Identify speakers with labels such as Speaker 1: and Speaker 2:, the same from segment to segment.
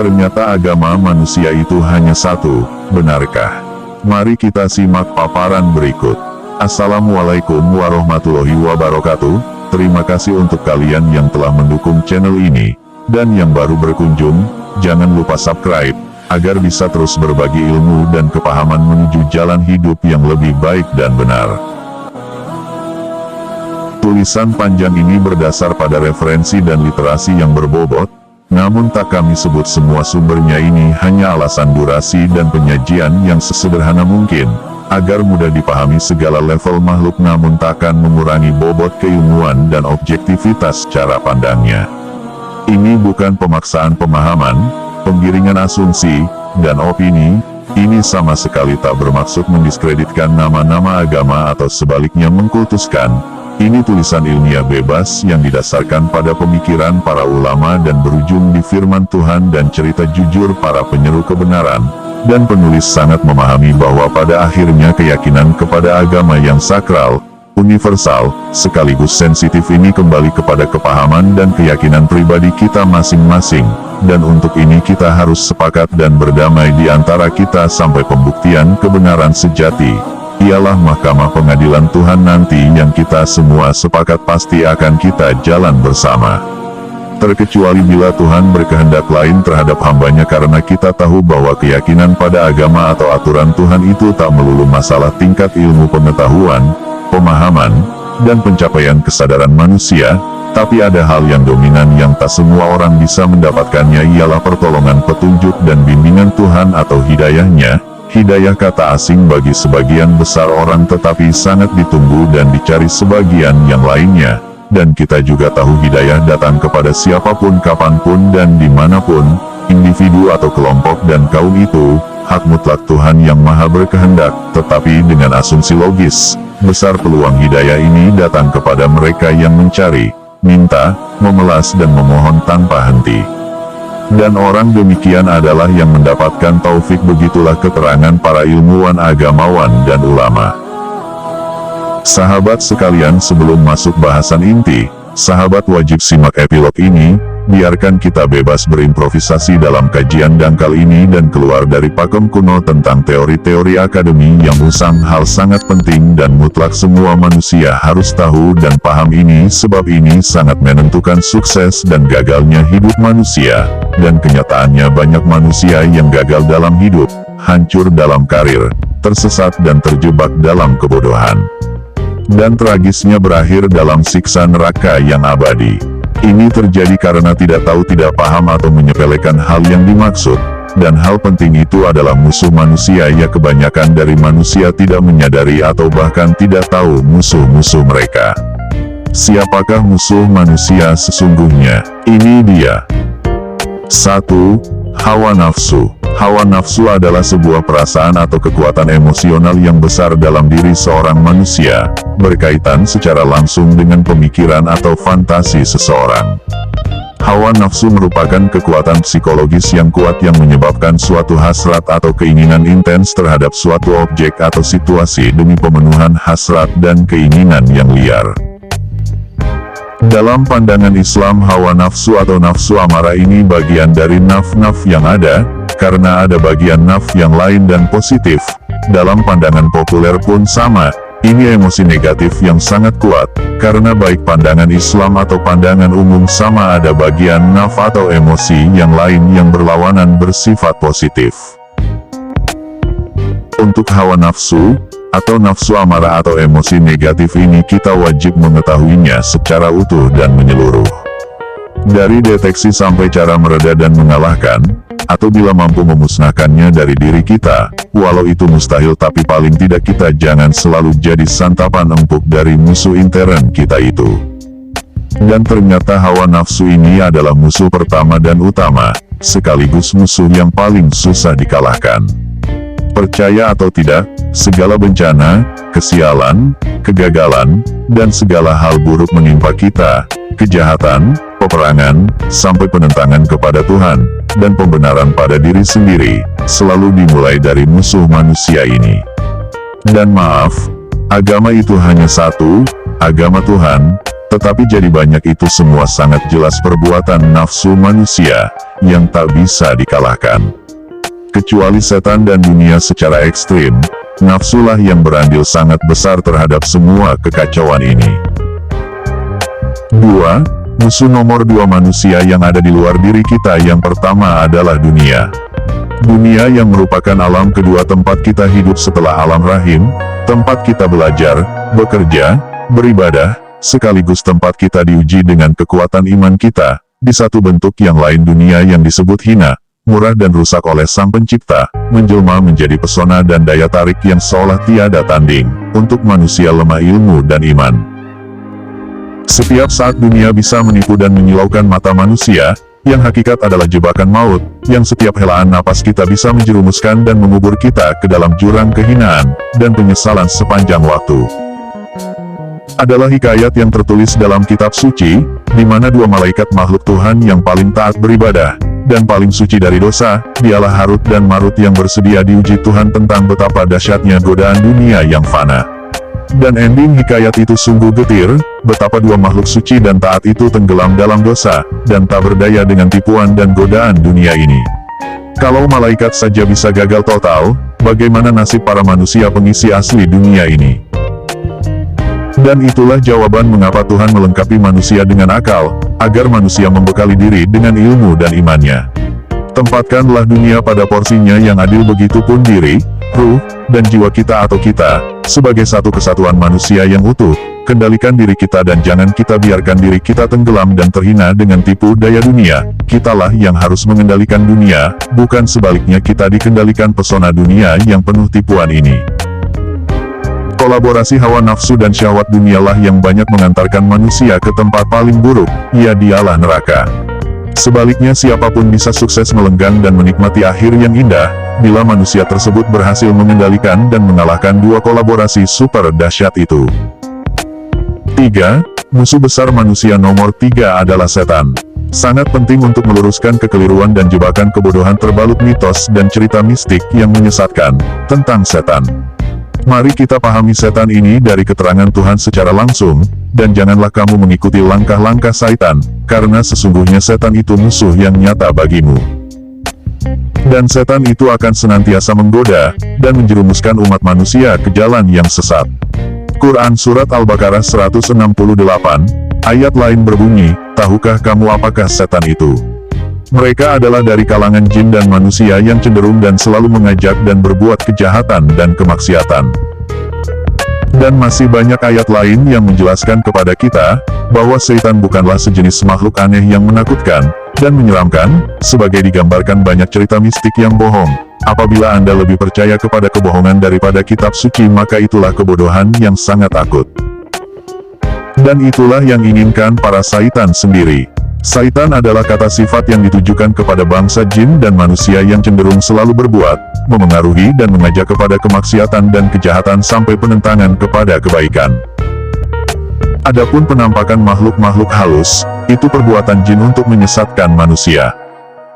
Speaker 1: Ternyata agama manusia itu hanya satu, benarkah? Mari kita simak paparan berikut. Assalamualaikum warahmatullahi wabarakatuh. Terima kasih untuk kalian yang telah mendukung channel ini. Dan yang baru berkunjung, jangan lupa subscribe, agar bisa terus berbagi ilmu dan kepahaman menuju jalan hidup yang lebih baik dan benar. Tulisan panjang ini berdasar pada referensi dan literasi yang berbobot, namun tak kami sebut semua sumbernya. Ini hanya alasan durasi dan penyajian yang sesederhana mungkin, agar mudah dipahami segala level makhluk namun takkan mengurangi bobot keilmuan dan objektivitas cara pandangnya. Ini bukan pemaksaan pemahaman, penggiringan asumsi, dan opini. Ini sama sekali tak bermaksud mendiskreditkan nama-nama agama atau sebaliknya mengkultuskan. Ini tulisan ilmiah bebas yang didasarkan pada pemikiran para ulama dan berujung di firman Tuhan dan cerita jujur para penyeru kebenaran. Dan penulis sangat memahami bahwa pada akhirnya keyakinan kepada agama yang sakral, universal, sekaligus sensitif ini kembali kepada kepahaman dan keyakinan pribadi kita masing-masing. Dan untuk ini kita harus sepakat dan berdamai di antara kita sampai pembuktian kebenaran sejati. Ialah mahkamah pengadilan Tuhan nanti yang kita semua sepakat pasti akan kita jalan bersama. Terkecuali bila Tuhan berkehendak lain terhadap hambanya, karena kita tahu bahwa keyakinan pada agama atau aturan Tuhan itu tak melulu masalah tingkat ilmu pengetahuan, pemahaman, dan pencapaian kesadaran manusia, tapi ada hal yang dominan yang tak semua orang bisa mendapatkannya, ialah pertolongan, petunjuk dan bimbingan Tuhan atau hidayahnya. Hidayah kata asing bagi sebagian besar orang, tetapi sangat ditunggu dan dicari sebagian yang lainnya. Dan kita juga tahu hidayah datang kepada siapapun, kapanpun dan dimanapun, individu atau kelompok dan kaum itu, hak mutlak Tuhan yang maha berkehendak. Tetapi dengan asumsi logis, besar peluang hidayah ini datang kepada mereka yang mencari, minta, memelas dan memohon tanpa henti. Dan orang demikian adalah yang mendapatkan taufik. Begitulah keterangan para ilmuwan, agamawan dan ulama. Sahabat sekalian, sebelum masuk bahasan inti, sahabat wajib simak epilog ini. Biarkan kita bebas berimprovisasi dalam kajian dangkal ini dan keluar dari pakem kuno tentang teori-teori akademi yang usang. Hal sangat penting dan mutlak semua manusia harus tahu dan paham ini, sebab ini sangat menentukan sukses dan gagalnya hidup manusia. Dan kenyataannya banyak manusia yang gagal dalam hidup, hancur dalam karir, tersesat dan terjebak dalam kebodohan. Dan tragisnya berakhir dalam siksa neraka yang abadi. Ini terjadi karena tidak tahu, tidak paham atau menyepelekan hal yang dimaksud. Dan hal penting itu adalah musuh manusia. Ya, kebanyakan dari manusia tidak menyadari atau bahkan tidak tahu musuh-musuh mereka. Siapakah musuh manusia sesungguhnya? Ini dia. 1. Hawa nafsu. Hawa nafsu adalah sebuah perasaan atau kekuatan emosional yang besar dalam diri seorang manusia, berkaitan secara langsung dengan pemikiran atau fantasi seseorang. Hawa nafsu merupakan kekuatan psikologis yang kuat yang menyebabkan suatu hasrat atau keinginan intens terhadap suatu objek atau situasi demi pemenuhan hasrat dan keinginan yang liar. Dalam pandangan Islam, hawa nafsu atau nafsu amarah ini bagian dari naf-naf yang ada, karena ada bagian naf yang lain dan positif. Dalam pandangan populer pun sama, ini emosi negatif yang sangat kuat, karena baik pandangan Islam atau pandangan umum sama, ada bagian naf atau emosi yang lain yang berlawanan bersifat positif. Untuk hawa nafsu, atau nafsu amarah atau emosi negatif ini, kita wajib mengetahuinya secara utuh dan menyeluruh. Dari deteksi sampai cara mereda dan mengalahkan, atau bila mampu memusnahkannya dari diri kita, walau itu mustahil, tapi paling tidak kita jangan selalu jadi santapan empuk dari musuh intern kita itu. Dan ternyata hawa nafsu ini adalah musuh pertama dan utama, sekaligus musuh yang paling susah dikalahkan. Percaya atau tidak, segala bencana, kesialan, kegagalan, dan segala hal buruk menimpa kita, kejahatan, peperangan, sampai penentangan kepada Tuhan, dan pembenaran pada diri sendiri, selalu dimulai dari musuh manusia ini. Dan maaf, agama itu hanya satu, agama Tuhan, Tetapi jadi banyak itu semua sangat jelas perbuatan nafsu manusia, yang tak bisa dikalahkan. Kecuali setan dan dunia secara ekstrim, nafsulah yang berandil sangat besar terhadap semua kekacauan ini. 2. Musuh nomor 2 manusia yang ada di luar diri kita yang pertama adalah dunia. Dunia yang merupakan alam kedua tempat kita hidup setelah alam rahim, tempat kita belajar, bekerja, beribadah, sekaligus tempat kita diuji dengan kekuatan iman kita. Di satu bentuk yang lain dunia yang disebut hina, murah dan rusak oleh Sang Pencipta, menjelma menjadi pesona dan daya tarik yang seolah tiada tanding, untuk manusia lemah ilmu dan iman. Setiap saat dunia bisa menipu dan menyilaukan mata manusia, yang hakikat adalah jebakan maut, yang setiap helaan napas kita bisa menjerumuskan dan mengubur kita ke dalam jurang kehinaan, dan penyesalan sepanjang waktu. Adalah hikayat yang tertulis dalam kitab suci, di mana dua malaikat makhluk Tuhan yang paling taat beribadah, dan paling suci dari dosa, dialah Harut dan Marut yang bersedia diuji Tuhan tentang betapa dahsyatnya godaan dunia yang fana. Dan ending hikayat itu sungguh getir, betapa dua makhluk suci dan taat itu tenggelam dalam dosa, dan tak berdaya dengan tipuan dan godaan dunia ini. Kalau malaikat saja bisa gagal total, bagaimana nasib para manusia pengisi asli dunia ini? Dan itulah jawaban mengapa Tuhan melengkapi manusia dengan akal, agar manusia membekali diri dengan ilmu dan imannya. Tempatkanlah dunia pada porsinya yang adil, begitupun diri, ruh, dan jiwa kita atau kita, sebagai satu kesatuan manusia yang utuh. Kendalikan diri kita dan jangan kita biarkan diri kita tenggelam dan terhina dengan tipu daya dunia. Kitalah yang harus mengendalikan dunia, bukan sebaliknya kita dikendalikan pesona dunia yang penuh tipuan ini. Kolaborasi hawa nafsu dan syahwat dunialah yang banyak mengantarkan manusia ke tempat paling buruk, dialah neraka. Sebaliknya siapapun bisa sukses melenggang dan menikmati akhir yang indah, bila manusia tersebut berhasil mengendalikan dan mengalahkan dua kolaborasi super dahsyat itu. 3. Musuh besar manusia nomor 3 adalah setan. Sangat penting untuk meluruskan kekeliruan dan jebakan kebodohan terbalut mitos dan cerita mistik yang menyesatkan tentang setan. Mari kita pahami setan ini dari keterangan Tuhan secara langsung, dan janganlah kamu mengikuti langkah-langkah Satan, karena sesungguhnya setan itu musuh yang nyata bagimu. Dan setan itu akan senantiasa menggoda, dan menjerumuskan umat manusia ke jalan yang sesat. Quran Surat Al-Baqarah 168, ayat lain berbunyi, tahukah kamu apakah setan itu? Mereka adalah dari kalangan jin dan manusia yang cenderung dan selalu mengajak dan berbuat kejahatan dan kemaksiatan. Dan masih banyak ayat lain yang menjelaskan kepada kita, bahwa setan bukanlah sejenis makhluk aneh yang menakutkan, dan menyeramkan, sebagai digambarkan banyak cerita mistik yang bohong. Apabila Anda lebih percaya kepada kebohongan daripada kitab suci, maka itulah kebodohan yang sangat akut. Dan itulah yang inginkan para syaitan sendiri. Syaitan adalah kata sifat yang ditujukan kepada bangsa jin dan manusia yang cenderung selalu berbuat, memengaruhi dan mengajak kepada kemaksiatan dan kejahatan sampai penentangan kepada kebaikan. Adapun penampakan makhluk-makhluk halus, itu perbuatan jin untuk menyesatkan manusia.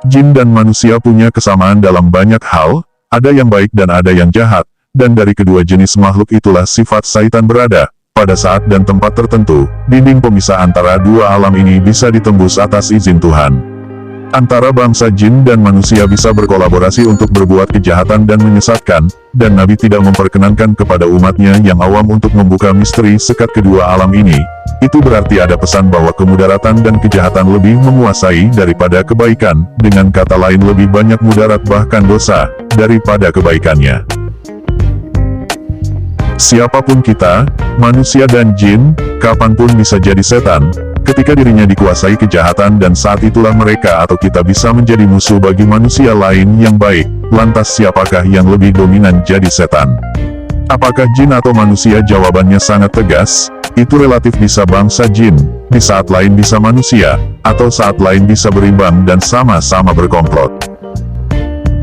Speaker 1: Jin dan manusia punya kesamaan dalam banyak hal, ada yang baik dan ada yang jahat, dan dari kedua jenis makhluk itulah sifat syaitan berada. Pada saat dan tempat tertentu, dinding pemisah antara dua alam ini bisa ditembus atas izin Tuhan. Antara bangsa jin dan manusia bisa berkolaborasi untuk berbuat kejahatan dan menyesatkan, dan Nabi tidak memperkenankan kepada umatnya yang awam untuk membuka misteri sekat kedua alam ini. Itu berarti ada pesan bahwa kemudaratan dan kejahatan lebih menguasai daripada kebaikan, dengan kata lain lebih banyak mudarat bahkan dosa, daripada kebaikannya. Siapapun kita, manusia dan jin, kapanpun bisa jadi setan, ketika dirinya dikuasai kejahatan, dan saat itulah mereka atau kita bisa menjadi musuh bagi manusia lain yang baik. Lantas siapakah yang lebih dominan jadi setan? Apakah jin atau manusia? Jawabannya sangat tegas, itu relatif, bisa bangsa jin, di saat lain bisa manusia, atau saat lain bisa berimbang dan sama-sama berkomplot.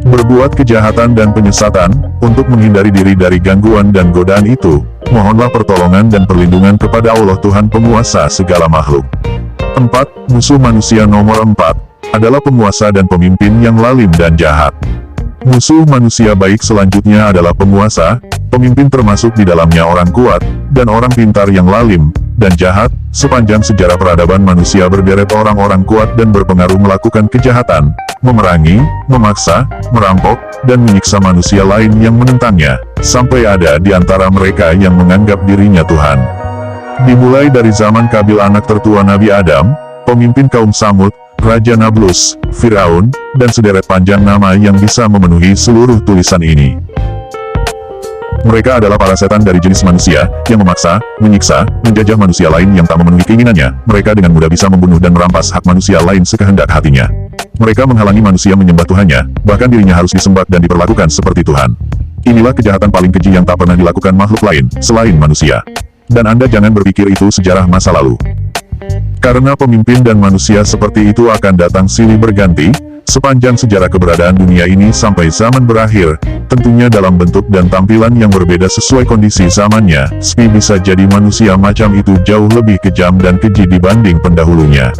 Speaker 1: Berbuat kejahatan dan penyesatan, untuk menghindari diri dari gangguan dan godaan itu, mohonlah pertolongan dan perlindungan kepada Allah Tuhan penguasa segala makhluk. 4. Musuh manusia nomor 4, adalah penguasa dan pemimpin yang lalim dan jahat. Musuh manusia baik selanjutnya adalah penguasa, pemimpin termasuk di dalamnya orang kuat, dan orang pintar yang lalim, dan jahat. Sepanjang sejarah peradaban manusia berderet orang-orang kuat dan berpengaruh melakukan kejahatan, memerangi, memaksa, merampok, dan menyiksa manusia lain yang menentangnya, sampai ada di antara mereka yang menganggap dirinya Tuhan. Dimulai dari zaman Kabil anak tertua Nabi Adam, pemimpin kaum Samud, Raja Nablus, Firaun, dan sederet panjang nama yang bisa memenuhi seluruh tulisan ini. Mereka adalah para setan dari jenis manusia, yang memaksa, menyiksa, menjajah manusia lain yang tak memenuhi keinginannya. Mereka dengan mudah bisa membunuh dan merampas hak manusia lain sekehendak hatinya. Mereka menghalangi manusia menyembah Tuhannya, bahkan dirinya harus disembah dan diperlakukan seperti Tuhan. Inilah kejahatan paling keji yang tak pernah dilakukan makhluk lain, selain manusia. Dan Anda jangan berpikir itu sejarah masa lalu. Karena pemimpin dan manusia seperti itu akan datang silih berganti, sepanjang sejarah keberadaan dunia ini sampai zaman berakhir, tentunya dalam bentuk dan tampilan yang berbeda sesuai kondisi zamannya. Spi bisa jadi manusia macam itu jauh lebih kejam dan keji dibanding pendahulunya.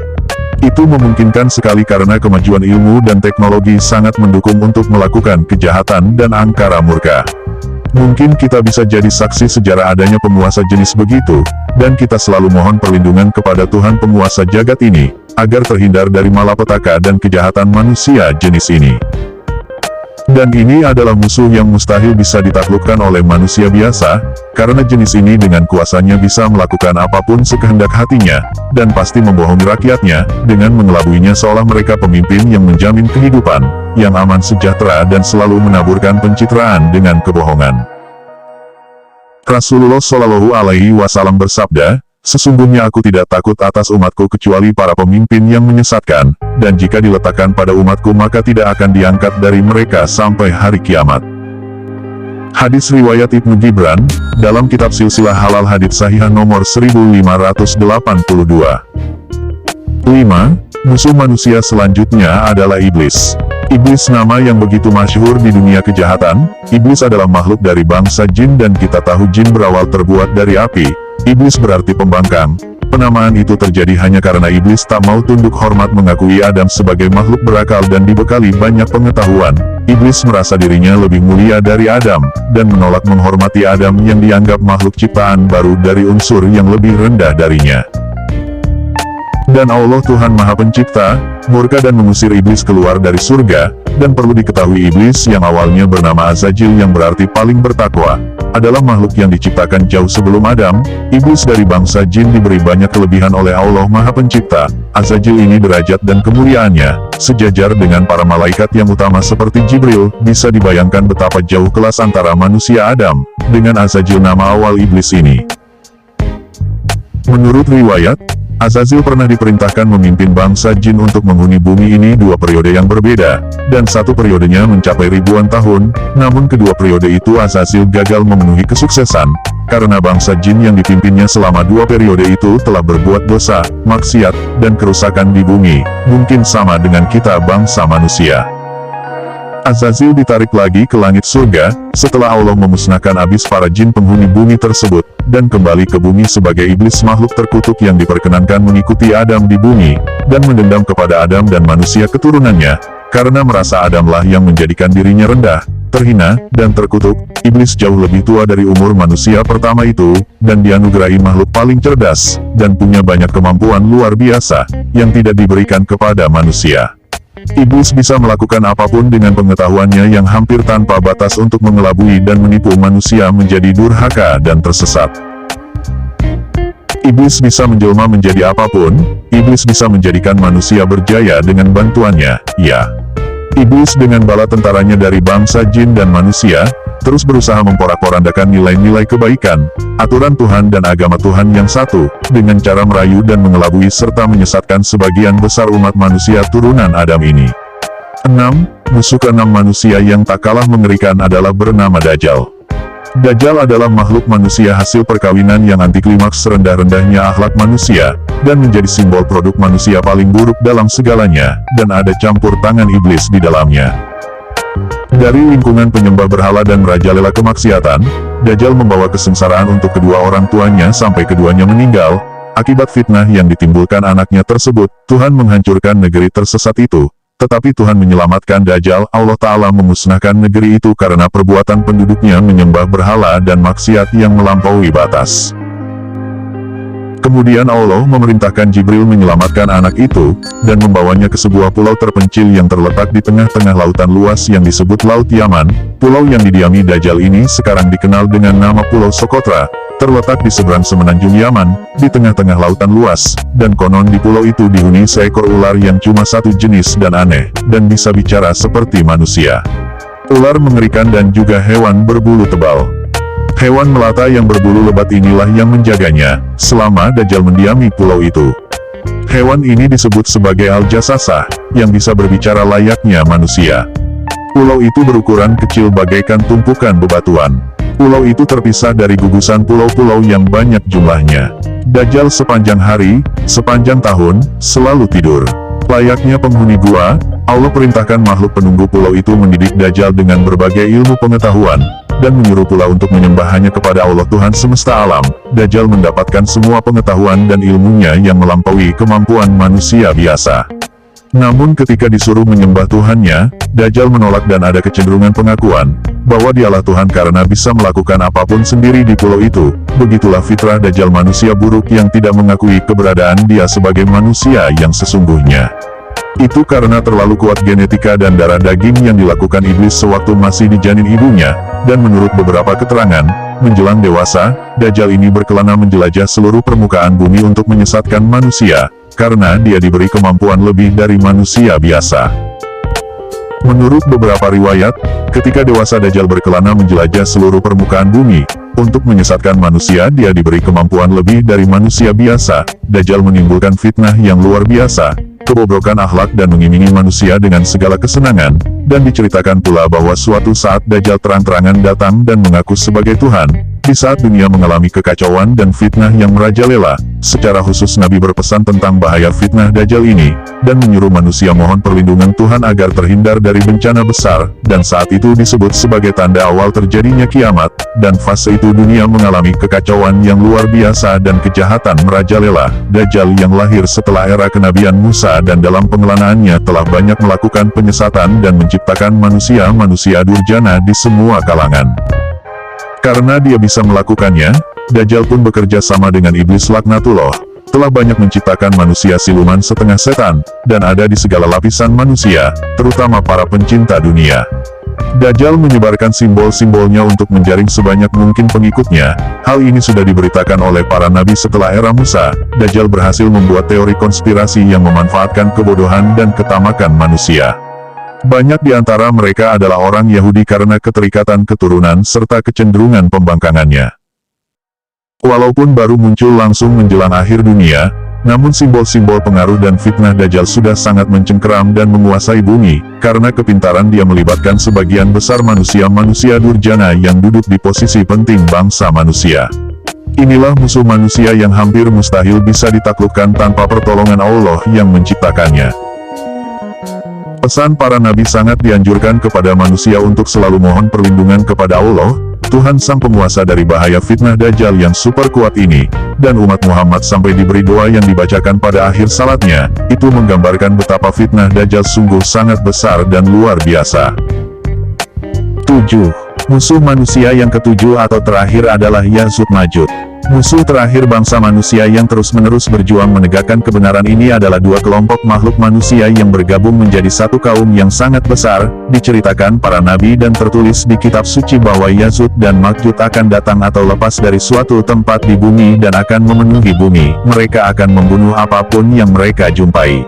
Speaker 1: Itu memungkinkan sekali karena kemajuan ilmu dan teknologi sangat mendukung untuk melakukan kejahatan dan angkara murka. Mungkin kita bisa jadi saksi sejarah adanya penguasa jenis begitu, dan kita selalu mohon perlindungan kepada Tuhan penguasa jagat ini, agar terhindar dari malapetaka dan kejahatan manusia jenis ini. Dan ini adalah musuh yang mustahil bisa ditaklukkan oleh manusia biasa, karena jenis ini dengan kuasanya bisa melakukan apapun sekehendak hatinya, dan pasti membohongi rakyatnya, dengan mengelabuinya seolah mereka pemimpin yang menjamin kehidupan, yang aman sejahtera dan selalu menaburkan pencitraan dengan kebohongan. Rasulullah Shallallahu Alaihi Wasallam bersabda, "Sesungguhnya aku tidak takut atas umatku kecuali para pemimpin yang menyesatkan, dan jika diletakkan pada umatku maka tidak akan diangkat dari mereka sampai hari kiamat." Hadis riwayat Ibnu Gibran, dalam kitab Silsilah Halal Hadits Sahihah nomor 1582. 5. Musuh manusia selanjutnya adalah iblis. Iblis nama yang begitu masyhur di dunia kejahatan. Iblis adalah makhluk dari bangsa jin dan kita tahu jin berawal terbuat dari api. Iblis berarti pembangkang. Penamaan itu terjadi hanya karena iblis tak mau tunduk hormat mengakui Adam sebagai makhluk berakal dan dibekali banyak pengetahuan. Iblis merasa dirinya lebih mulia dari Adam, dan menolak menghormati Adam yang dianggap makhluk ciptaan baru dari unsur yang lebih rendah darinya. Dan Allah Tuhan Maha Pencipta, murka dan mengusir iblis keluar dari surga, dan perlu diketahui iblis yang awalnya bernama Azazil yang berarti paling bertakwa, adalah makhluk yang diciptakan jauh sebelum Adam. Iblis dari bangsa jin diberi banyak kelebihan oleh Allah Maha Pencipta. Azazil ini derajat dan kemuliaannya sejajar dengan para malaikat yang utama seperti Jibril. Bisa dibayangkan betapa jauh kelas antara manusia Adam dengan Azazil nama awal iblis ini. Menurut riwayat, Azazil pernah diperintahkan memimpin bangsa jin untuk menghuni bumi ini 2 periode yang berbeda, dan 1 periodenya mencapai ribuan tahun. Namun kedua periode itu Azazil gagal memenuhi kesuksesan, karena bangsa jin yang dipimpinnya selama 2 periode itu telah berbuat dosa, maksiat, dan kerusakan di bumi, mungkin sama dengan kita bangsa manusia. Azazil ditarik lagi ke langit surga, setelah Allah memusnahkan habis para jin penghuni bumi tersebut, dan kembali ke bumi sebagai iblis makhluk terkutuk yang diperkenankan mengikuti Adam di bumi, dan mendendam kepada Adam dan manusia keturunannya, karena merasa Adamlah yang menjadikan dirinya rendah, terhina, dan terkutuk. Iblis jauh lebih tua dari umur manusia pertama itu, dan dianugerahi makhluk paling cerdas, dan punya banyak kemampuan luar biasa, yang tidak diberikan kepada manusia. Iblis bisa melakukan apapun dengan pengetahuannya yang hampir tanpa batas untuk mengelabui dan menipu manusia menjadi durhaka dan tersesat. Iblis bisa menjelma menjadi apapun. Iblis bisa menjadikan manusia berjaya dengan bantuannya, ya. Iblis dengan bala tentaranya dari bangsa jin dan manusia, terus berusaha memporak-porandakan nilai-nilai kebaikan, aturan Tuhan dan agama Tuhan yang satu, dengan cara merayu dan mengelabui serta menyesatkan sebagian besar umat manusia turunan Adam ini. 6. Musuh ke-6 manusia yang tak kalah mengerikan adalah bernama Dajjal. Dajjal adalah makhluk manusia hasil perkawinan yang anti klimaks serendah-rendahnya akhlak manusia, dan menjadi simbol produk manusia paling buruk dalam segalanya, dan ada campur tangan iblis di dalamnya. Dari lingkungan penyembah berhala dan merajalela kemaksiatan, Dajjal membawa kesengsaraan untuk kedua orang tuanya sampai keduanya meninggal. Akibat fitnah yang ditimbulkan anaknya tersebut, Tuhan menghancurkan negeri tersesat itu. Tetapi Tuhan menyelamatkan Dajjal. Allah Ta'ala memusnahkan negeri itu karena perbuatan penduduknya menyembah berhala dan maksiat yang melampaui batas. Kemudian Allah memerintahkan Jibril menyelamatkan anak itu, dan membawanya ke sebuah pulau terpencil yang terletak di tengah-tengah lautan luas yang disebut Laut Yaman. Pulau yang didiami Dajjal ini sekarang dikenal dengan nama Pulau Sokotra, terletak di seberang semenanjung Yaman, di tengah-tengah lautan luas, dan konon di pulau itu dihuni seekor ular yang cuma satu jenis dan aneh, dan bisa bicara seperti manusia. Ular mengerikan dan juga hewan berbulu tebal. Hewan melata yang berbulu lebat inilah yang menjaganya, selama Dajjal mendiami pulau itu. Hewan ini disebut sebagai Al-Jassasah, yang bisa berbicara layaknya manusia. Pulau itu berukuran kecil bagaikan tumpukan bebatuan. Pulau itu terpisah dari gugusan pulau-pulau yang banyak jumlahnya. Dajjal sepanjang hari, sepanjang tahun, selalu tidur. Layaknya penghuni gua, Allah perintahkan makhluk penunggu pulau itu mendidik Dajjal dengan berbagai ilmu pengetahuan, dan menyuruh pula untuk menyembah hanya kepada Allah Tuhan semesta alam. Dajjal mendapatkan semua pengetahuan dan ilmunya yang melampaui kemampuan manusia biasa. Namun ketika disuruh menyembah Tuhannya, Dajjal menolak dan ada kecenderungan pengakuan bahwa dialah Tuhan karena bisa melakukan apapun sendiri di pulau itu. Begitulah fitrah Dajjal, manusia buruk yang tidak mengakui keberadaan dia sebagai manusia yang sesungguhnya. Itu karena terlalu kuat genetika dan darah daging yang dilakukan iblis sewaktu masih di janin ibunya, dan menurut beberapa keterangan, menjelang dewasa, Dajjal ini berkelana menjelajah seluruh permukaan bumi untuk menyesatkan manusia, karena dia diberi kemampuan lebih dari manusia biasa. Menurut beberapa riwayat, ketika dewasa Dajjal berkelana menjelajah seluruh permukaan bumi, untuk menyesatkan manusia dia diberi kemampuan lebih dari manusia biasa. Dajjal menimbulkan fitnah yang luar biasa, kebobrokan akhlak dan mengiming-imingi manusia dengan segala kesenangan, dan diceritakan pula bahwa suatu saat Dajjal terang-terangan datang dan mengaku sebagai Tuhan. Di saat dunia mengalami kekacauan dan fitnah yang merajalela, secara khusus Nabi berpesan tentang bahaya fitnah Dajjal ini, dan menyuruh manusia mohon perlindungan Tuhan agar terhindar dari bencana besar, dan saat itu disebut sebagai tanda awal terjadinya kiamat, dan fase itu dunia mengalami kekacauan yang luar biasa dan kejahatan merajalela. Dajjal yang lahir setelah era kenabian Musa dan dalam pengelanaannya telah banyak melakukan penyesatan dan menciptakan manusia-manusia durjana di semua kalangan. Karena dia bisa melakukannya, Dajjal pun bekerja sama dengan iblis laknatullah, telah banyak menciptakan manusia siluman setengah setan, dan ada di segala lapisan manusia, terutama para pencinta dunia. Dajjal menyebarkan simbol-simbolnya untuk menjaring sebanyak mungkin pengikutnya. Hal ini sudah diberitakan oleh para nabi setelah era Musa. Dajjal berhasil membuat teori konspirasi yang memanfaatkan kebodohan dan ketamakan manusia. Banyak di antara mereka adalah orang Yahudi karena keterikatan keturunan serta kecenderungan pembangkangannya. Walaupun baru muncul langsung menjelang akhir dunia, namun simbol-simbol pengaruh dan fitnah Dajjal sudah sangat mencengkeram dan menguasai bumi, karena kepintaran dia melibatkan sebagian besar manusia-manusia durjana yang duduk di posisi penting bangsa manusia. Inilah musuh manusia yang hampir mustahil bisa ditaklukkan tanpa pertolongan Allah yang menciptakannya. Pesan para nabi sangat dianjurkan kepada manusia untuk selalu mohon perlindungan kepada Allah, Tuhan sang penguasa dari bahaya fitnah Dajjal yang super kuat ini, dan umat Muhammad sampai diberi doa yang dibacakan pada akhir salatnya. Itu menggambarkan betapa fitnah Dajjal sungguh sangat besar dan luar biasa. 7. Musuh manusia yang ketujuh atau terakhir adalah Ya'juj Ma'juj. Musuh terakhir bangsa manusia yang terus-menerus berjuang menegakkan kebenaran ini adalah dua kelompok makhluk manusia yang bergabung menjadi satu kaum yang sangat besar. Diceritakan para nabi dan tertulis di kitab suci bahwa Ya'juj dan Ma'juj akan datang atau lepas dari suatu tempat di bumi dan akan memenuhi bumi. Mereka akan membunuh apapun yang mereka jumpai.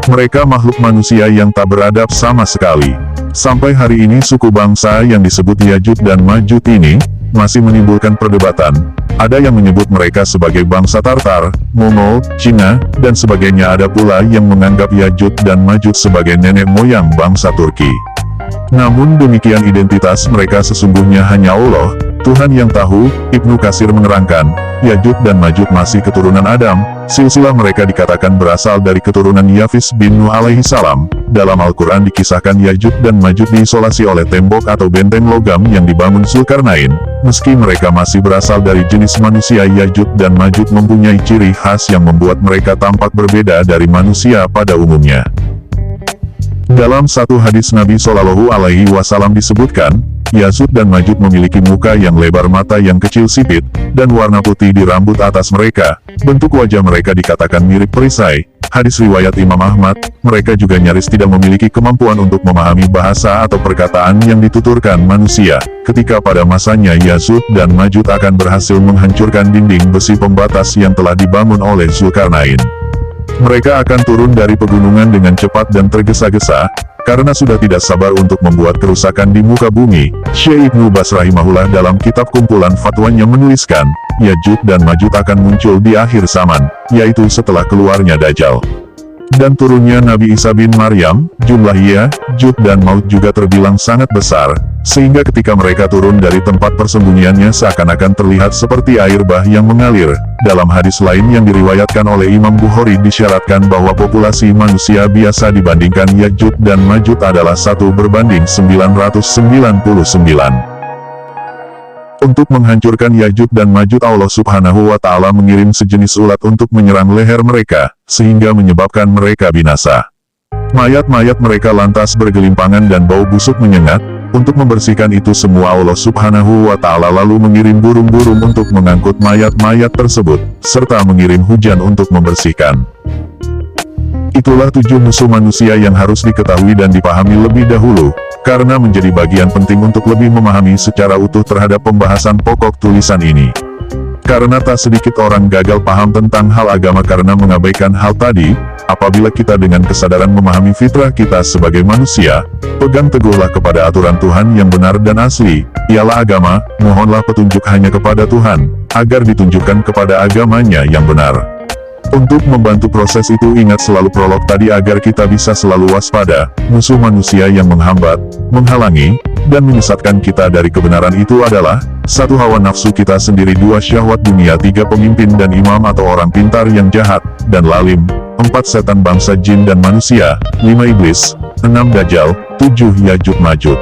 Speaker 1: Mereka makhluk manusia yang tak beradab sama sekali. Sampai hari ini suku bangsa yang disebut Ya'juj dan Ma'juj ini masih menimbulkan perdebatan. Ada yang menyebut mereka sebagai bangsa Tartar, Mongol, Cina, dan sebagainya. Ada pula yang menganggap Ya'juj dan Ma'juj sebagai nenek moyang bangsa Turki. Namun demikian identitas mereka sesungguhnya hanya Allah, Tuhan yang tahu. Ibnu Katsir menerangkan, Ya'juj dan Ma'juj masih keturunan Adam. Silsilah mereka dikatakan berasal dari keturunan Yafis bin Nuh alaihi salam. Dalam Al-Quran dikisahkan Ya'juj dan Ma'juj diisolasi oleh tembok atau benteng logam yang dibangun Zulkarnain. Meski mereka masih berasal dari jenis manusia, Ya'juj dan Ma'juj mempunyai ciri khas yang membuat mereka tampak berbeda dari manusia pada umumnya. Dalam satu hadis Nabi Shallallahu Alaihi Wasallam disebutkan, Ya'Zud dan Ma'Jud memiliki muka yang lebar, mata yang kecil sipit, dan warna putih di rambut atas mereka. Bentuk wajah mereka dikatakan mirip perisai. Hadis riwayat Imam Ahmad, mereka juga nyaris tidak memiliki kemampuan untuk memahami bahasa atau perkataan yang dituturkan manusia. Ketika pada masanya Ya'Zud dan Ma'Jud akan berhasil menghancurkan dinding besi pembatas yang telah dibangun oleh Zulkarnain. Mereka akan turun dari pegunungan dengan cepat dan tergesa-gesa, karena sudah tidak sabar untuk membuat kerusakan di muka bumi. Syekh Ibnu Baz rahimahullah dalam kitab kumpulan fatwanya menuliskan, Ya'Jud dan Ma'Jud akan muncul di akhir zaman, yaitu setelah keluarnya Dajjal dan turunnya Nabi Isa bin Maryam. Jumlah Ya'Jud dan Ma'Jud juga terbilang sangat besar, sehingga ketika mereka turun dari tempat persembunyiannya seakan-akan terlihat seperti air bah yang mengalir. Dalam hadis lain yang diriwayatkan oleh Imam Bukhari disyaratkan bahwa populasi manusia biasa dibandingkan Ya'Jud dan Ma'Jud adalah 1:999. Untuk menghancurkan Ya'Jud dan Ma'Jud, Allah Subhanahu wa Ta'ala mengirim sejenis ulat untuk menyerang leher mereka, sehingga menyebabkan mereka binasa. Mayat-mayat mereka lantas bergelimpangan dan bau busuk menyengat. Untuk membersihkan itu semua, Allah Subhanahu wa Ta'ala lalu mengirim burung-burung untuk mengangkut mayat-mayat tersebut, serta mengirim hujan untuk membersihkan. Itulah 7 musuh manusia yang harus diketahui dan dipahami lebih dahulu, karena menjadi bagian penting untuk lebih memahami secara utuh terhadap pembahasan pokok tulisan ini. Karena tak sedikit orang gagal paham tentang hal agama karena mengabaikan hal tadi. Apabila kita dengan kesadaran memahami fitrah kita sebagai manusia, pegang teguhlah kepada aturan Tuhan yang benar dan asli, ialah agama, mohonlah petunjuk hanya kepada Tuhan, agar ditunjukkan kepada agamanya yang benar. Untuk membantu proses itu, ingat selalu prolog tadi agar kita bisa selalu waspada. Musuh manusia yang menghambat, menghalangi, dan menyesatkan kita dari kebenaran itu adalah 1. Hawa nafsu kita sendiri, 2. Syahwat dunia, 3. Pemimpin dan imam atau orang pintar yang jahat dan lalim, 4. Setan bangsa jin dan manusia, 5. Iblis, 6. Dajjal, 7. Ya'Jud Ma'Jud.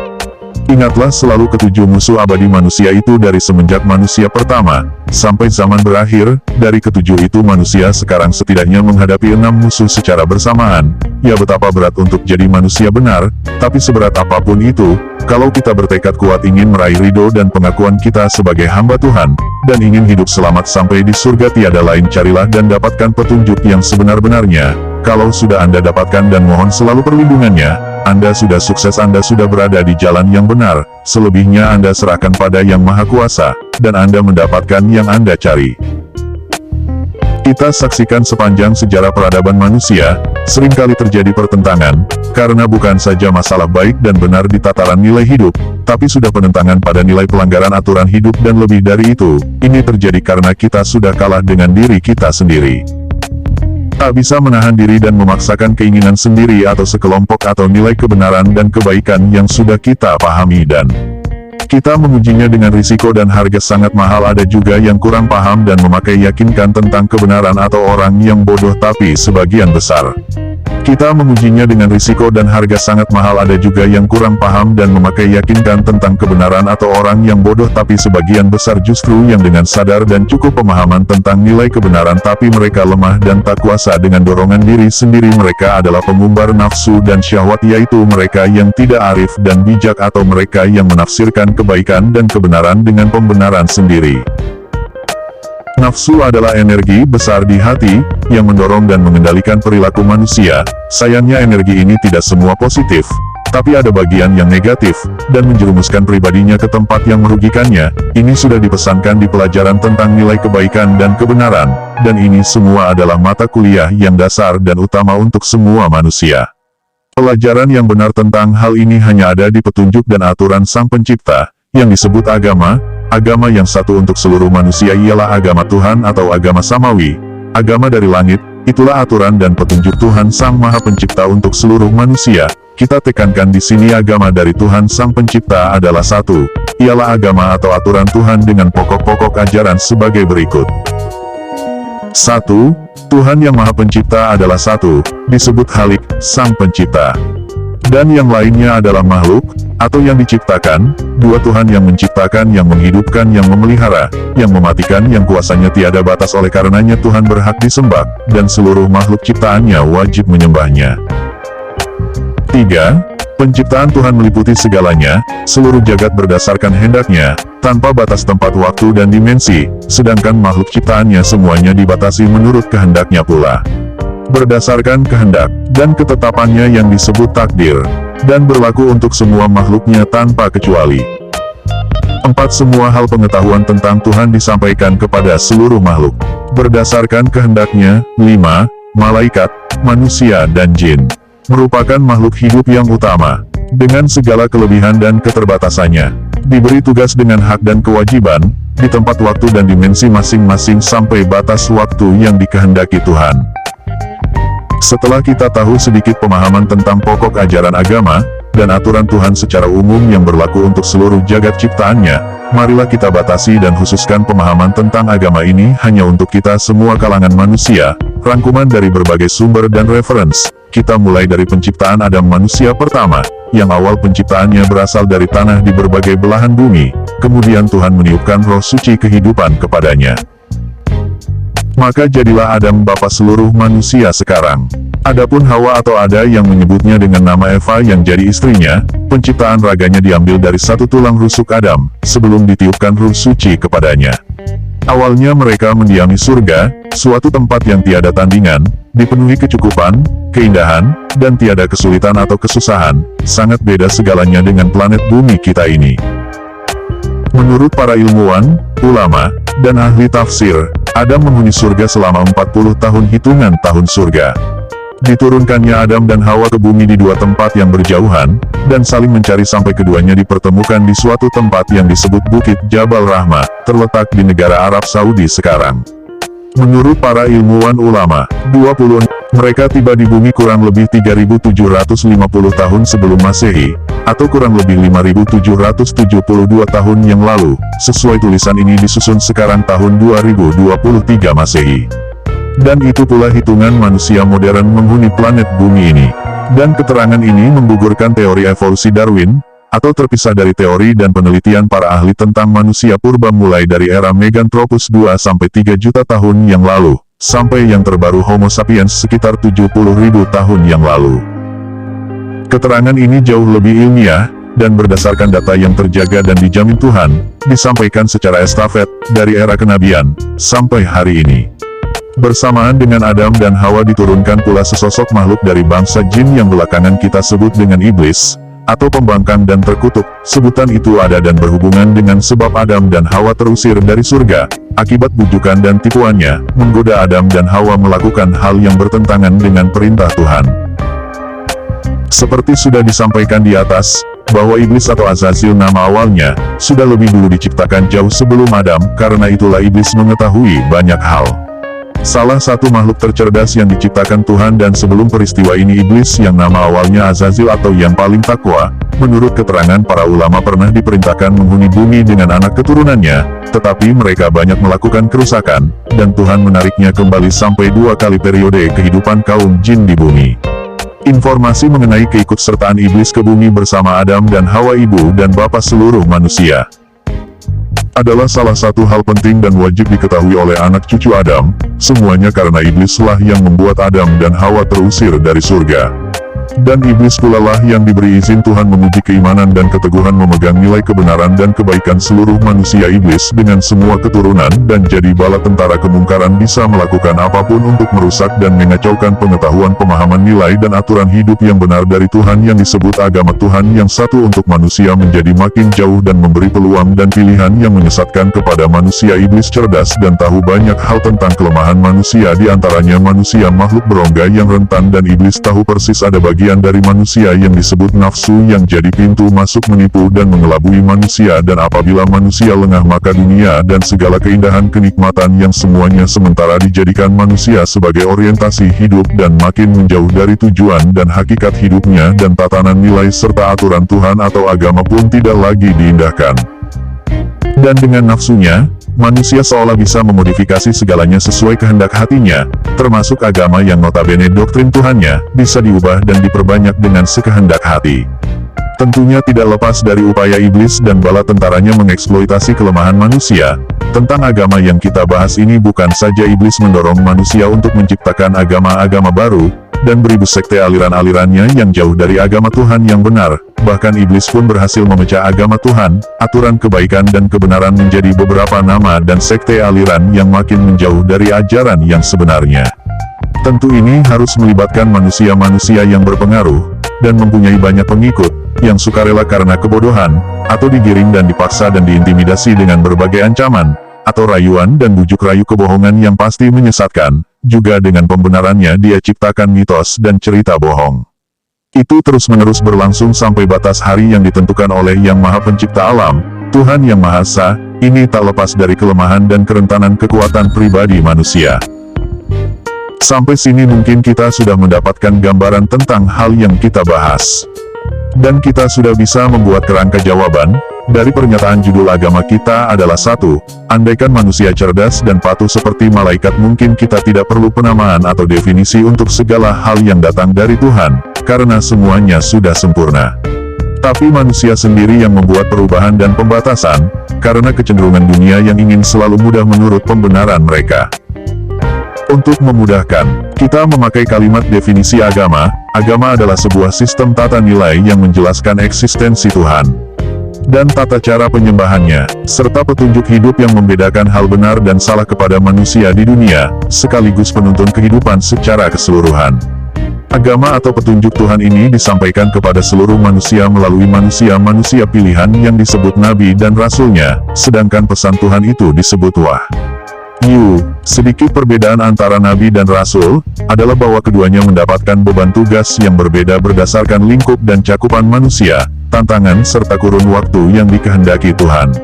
Speaker 1: Ingatlah selalu ketujuh musuh abadi manusia itu dari semenjak manusia pertama, sampai zaman berakhir. Dari ketujuh itu manusia sekarang setidaknya menghadapi 6 musuh secara bersamaan. Ya, betapa berat untuk jadi manusia benar, tapi seberat apapun itu, kalau kita bertekad kuat ingin meraih ridho dan pengakuan kita sebagai hamba Tuhan, dan ingin hidup selamat sampai di surga tiada lain, carilah dan dapatkan petunjuk yang sebenar-benarnya. Kalau sudah Anda dapatkan dan mohon selalu perlindungannya, Anda sudah sukses, Anda sudah berada di jalan yang benar. Selebihnya Anda serahkan pada Yang Maha Kuasa, dan Anda mendapatkan yang Anda cari. Kita saksikan sepanjang sejarah peradaban manusia, seringkali terjadi pertentangan, karena bukan saja masalah baik dan benar di tataran nilai hidup, tapi sudah penentangan pada nilai pelanggaran aturan hidup, dan lebih dari itu, ini terjadi karena kita sudah kalah dengan diri kita sendiri. Tak bisa menahan diri dan memaksakan keinginan sendiri atau sekelompok atau nilai kebenaran dan kebaikan yang sudah kita pahami dan kita mengujinya dengan risiko dan harga sangat mahal. Ada juga yang kurang paham dan memakai yakinkan tentang kebenaran atau orang yang bodoh, tapi sebagian besar kita mengujinya dengan risiko dan harga sangat mahal. Ada juga yang kurang paham dan memakai yakinkan tentang kebenaran atau orang yang bodoh, tapi sebagian besar justru yang dengan sadar dan cukup pemahaman tentang nilai kebenaran, tapi mereka lemah dan tak kuasa dengan dorongan diri sendiri. Mereka adalah pengumbar nafsu dan syahwat, yaitu mereka yang tidak arif dan bijak, atau mereka yang menafsirkan kebaikan dan kebenaran dengan pembenaran sendiri. Nafsu adalah energi besar di hati, yang mendorong dan mengendalikan perilaku manusia. Sayangnya energi ini tidak semua positif, tapi ada bagian yang negatif, dan menjerumuskan pribadinya ke tempat yang merugikannya. Ini sudah dipesankan di pelajaran tentang nilai kebaikan dan kebenaran, dan ini semua adalah mata kuliah yang dasar dan utama untuk semua manusia. Pelajaran yang benar tentang hal ini hanya ada di petunjuk dan aturan Sang Pencipta, yang disebut agama. Agama yang satu untuk seluruh manusia ialah agama Tuhan atau agama samawi, agama dari langit. Itulah aturan dan petunjuk Tuhan Sang Maha Pencipta untuk seluruh manusia. Kita tekankan di sini agama dari Tuhan Sang Pencipta adalah satu, ialah agama atau aturan Tuhan dengan pokok-pokok ajaran sebagai berikut. 1. Tuhan Yang Maha Pencipta adalah satu, disebut Khalik, Sang Pencipta. Dan yang lainnya adalah makhluk, atau yang diciptakan. 2. Tuhan yang menciptakan, yang menghidupkan, yang memelihara, yang mematikan, yang kuasanya tiada batas, oleh karenanya Tuhan berhak disembah, dan seluruh makhluk ciptaannya wajib menyembahnya. 3. Penciptaan Tuhan meliputi segalanya, seluruh jagat berdasarkan hendaknya, tanpa batas tempat waktu dan dimensi, sedangkan makhluk ciptaannya semuanya dibatasi menurut kehendaknya pula. Berdasarkan kehendak, dan ketetapannya yang disebut takdir, dan berlaku untuk semua makhluknya tanpa kecuali. 4. Semua hal pengetahuan tentang Tuhan disampaikan kepada seluruh makhluk. Berdasarkan kehendaknya. 5. Malaikat, manusia dan jin merupakan makhluk hidup yang utama, dengan segala kelebihan dan keterbatasannya, diberi tugas dengan hak dan kewajiban, di tempat waktu dan dimensi masing-masing sampai batas waktu yang dikehendaki Tuhan. Setelah kita tahu sedikit pemahaman tentang pokok ajaran agama, dan aturan Tuhan secara umum yang berlaku untuk seluruh jagat ciptaannya, marilah kita batasi dan khususkan pemahaman tentang agama ini hanya untuk kita semua kalangan manusia, rangkuman dari berbagai sumber dan referensi. Kita mulai dari penciptaan Adam manusia pertama, yang awal penciptaannya berasal dari tanah di berbagai belahan bumi, kemudian Tuhan meniupkan roh suci kehidupan kepadanya. Maka jadilah Adam bapa seluruh manusia sekarang. Adapun Hawa atau ada yang menyebutnya dengan nama Eva yang jadi istrinya, penciptaan raganya diambil dari satu tulang rusuk Adam, sebelum ditiupkan ruh suci kepadanya. Awalnya mereka mendiami surga, suatu tempat yang tiada tandingan, dipenuhi kecukupan, keindahan, dan tiada kesulitan atau kesusahan, sangat beda segalanya dengan planet bumi kita ini. Menurut para ilmuwan, ulama, dan ahli tafsir, Adam menghuni surga selama 40 tahun hitungan tahun surga. Diturunkannya Adam dan Hawa ke bumi di dua tempat yang berjauhan, dan saling mencari sampai keduanya dipertemukan di suatu tempat yang disebut Bukit Jabal Rahmah, terletak di negara Arab Saudi sekarang. Menurut para ilmuwan ulama, mereka tiba di bumi kurang lebih 3.750 tahun sebelum Masehi, atau kurang lebih 5.772 tahun yang lalu, sesuai tulisan ini disusun sekarang tahun 2023 Masehi. Dan itu pula hitungan manusia modern menghuni planet bumi ini. Dan keterangan ini menggugurkan teori evolusi Darwin, atau terpisah dari teori dan penelitian para ahli tentang manusia purba mulai dari era Meganthropus 2 sampai 3 juta tahun yang lalu, sampai yang terbaru Homo sapiens sekitar 70.000 tahun yang lalu. Keterangan ini jauh lebih ilmiah, dan berdasarkan data yang terjaga dan dijamin Tuhan, disampaikan secara estafet, dari era kenabian, sampai hari ini. Bersamaan dengan Adam dan Hawa diturunkan pula sesosok makhluk dari bangsa jin yang belakangan kita sebut dengan iblis, atau pembangkang dan terkutuk. Sebutan itu ada dan berhubungan dengan sebab Adam dan Hawa terusir dari surga, akibat bujukan dan tipuannya, menggoda Adam dan Hawa melakukan hal yang bertentangan dengan perintah Tuhan. Seperti sudah disampaikan di atas, bahwa iblis atau Azazil nama awalnya, sudah lebih dulu diciptakan jauh sebelum Adam, karena itulah iblis mengetahui banyak hal. Salah satu makhluk tercerdas yang diciptakan Tuhan dan sebelum peristiwa ini iblis yang nama awalnya Azazil atau yang paling takwa, menurut keterangan para ulama pernah diperintahkan menghuni bumi dengan anak keturunannya, tetapi mereka banyak melakukan kerusakan, dan Tuhan menariknya kembali sampai 2 kali periode kehidupan kaum jin di bumi. Informasi mengenai keikutsertaan iblis ke bumi bersama Adam dan Hawa ibu dan bapa seluruh manusia adalah salah satu hal penting dan wajib diketahui oleh anak cucu Adam, semuanya karena iblislah yang membuat Adam dan Hawa terusir dari surga. Dan iblis pula lah yang diberi izin Tuhan menguji keimanan dan keteguhan memegang nilai kebenaran dan kebaikan seluruh manusia. Iblis dengan semua keturunan dan jadi bala tentara kemungkaran bisa melakukan apapun untuk merusak dan mengacaukan pengetahuan pemahaman nilai dan aturan hidup yang benar dari Tuhan yang disebut agama Tuhan yang satu untuk manusia menjadi makin jauh dan memberi peluang dan pilihan yang menyesatkan kepada manusia. Iblis cerdas dan tahu banyak hal tentang kelemahan manusia, di antaranya manusia makhluk berongga yang rentan, dan iblis tahu persis ada bagian dari manusia yang disebut nafsu yang jadi pintu masuk menipu dan mengelabui manusia, dan apabila manusia lengah maka dunia dan segala keindahan kenikmatan yang semuanya sementara dijadikan manusia sebagai orientasi hidup dan makin menjauh dari tujuan dan hakikat hidupnya, dan tatanan nilai serta aturan Tuhan atau agama pun tidak lagi diindahkan. Dan dengan nafsunya, manusia seolah bisa memodifikasi segalanya sesuai kehendak hatinya, termasuk agama yang notabene doktrin Tuhannya, bisa diubah dan diperbanyak dengan sekehendak hati. Tentunya tidak lepas dari upaya iblis dan bala tentaranya mengeksploitasi kelemahan manusia. Tentang agama yang kita bahas ini bukan saja iblis mendorong manusia untuk menciptakan agama-agama baru, dan beribu sekte aliran-alirannya yang jauh dari agama Tuhan yang benar. Bahkan iblis pun berhasil memecah agama Tuhan, aturan kebaikan dan kebenaran menjadi beberapa nama dan sekte aliran yang makin menjauh dari ajaran yang sebenarnya. Tentu ini harus melibatkan manusia-manusia yang berpengaruh, dan mempunyai banyak pengikut, yang sukarela karena kebodohan, atau digiring dan dipaksa dan diintimidasi dengan berbagai ancaman, atau rayuan dan bujuk rayu kebohongan yang pasti menyesatkan. Juga dengan pembenarannya dia ciptakan mitos dan cerita bohong. Itu terus-menerus berlangsung sampai batas hari yang ditentukan oleh Yang Maha Pencipta Alam, Tuhan Yang Maha Esa. Ini tak lepas dari kelemahan dan kerentanan kekuatan pribadi manusia. Sampai sini mungkin kita sudah mendapatkan gambaran tentang hal yang kita bahas. Dan kita sudah bisa membuat kerangka jawaban. Dari pernyataan judul agama kita adalah 1. Andaikan manusia cerdas dan patuh seperti malaikat, mungkin kita tidak perlu penamaan atau definisi untuk segala hal yang datang dari Tuhan, karena semuanya sudah sempurna. Tapi manusia sendiri yang membuat perubahan dan pembatasan, karena kecenderungan dunia yang ingin selalu mudah menurut pembenaran mereka. Untuk memudahkan, kita memakai kalimat definisi agama. Agama adalah sebuah sistem tata nilai yang menjelaskan eksistensi Tuhan dan tata cara penyembahannya, serta petunjuk hidup yang membedakan hal benar dan salah kepada manusia di dunia, sekaligus penuntun kehidupan secara keseluruhan. Agama atau petunjuk Tuhan ini disampaikan kepada seluruh manusia melalui manusia-manusia pilihan yang disebut Nabi dan Rasul-Nya, sedangkan pesan Tuhan itu disebut Wahyu. Sedikit perbedaan antara Nabi dan Rasul, adalah bahwa keduanya mendapatkan beban tugas yang berbeda berdasarkan lingkup dan cakupan manusia, tantangan serta kurun waktu yang dikehendaki Tuhan.